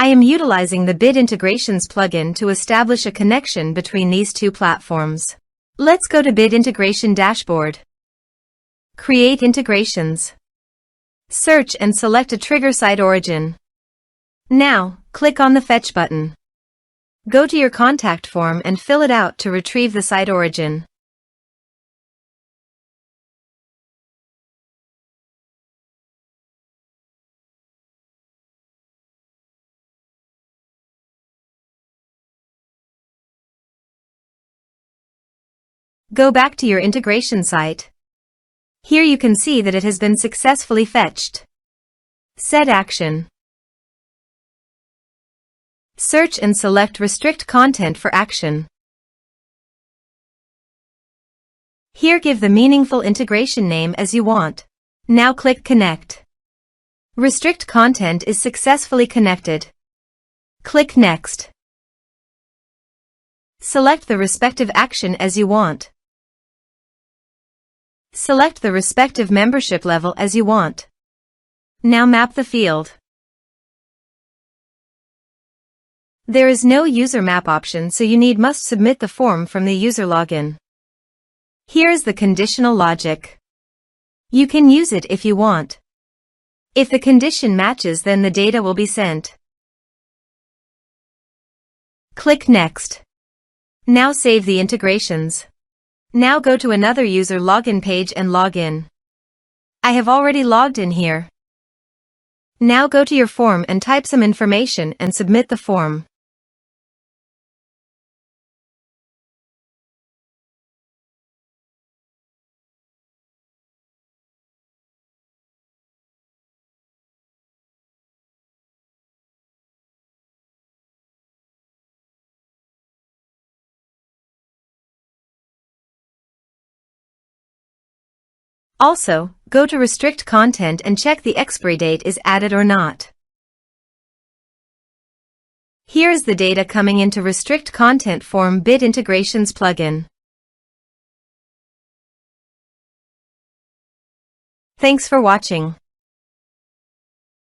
I am utilizing the Bit Integrations plugin to establish a connection between these two platforms. Let's go to Bit Integration Dashboard. Create integrations. Search and select a trigger SiteOrigin. Now, click on the Fetch button. Go to your contact form and fill it out to retrieve the SiteOrigin. Go back to your integration site. Here you can see that it has been successfully fetched. Set action. Search and select RestrictContent for action. Here give the meaningful integration name as you want. Now click Connect. RestrictContent is successfully connected. Click Next. Select the respective action as you want. Select the respective membership level as you want. Now map the field. There is no user map option, so you must submit the form from the user login. Here is the conditional logic. You can use it if you want. If the condition matches, then the data will be sent. Click Next. Now save the integrations. Now go to another user login page and log in. I have already logged in here. Now go to your form and type some information and submit the form. Also, go to RestrictContent and check the expiry date is added or not. Here is the data coming into RestrictContent form Bit Integrations plugin. Thanks for watching.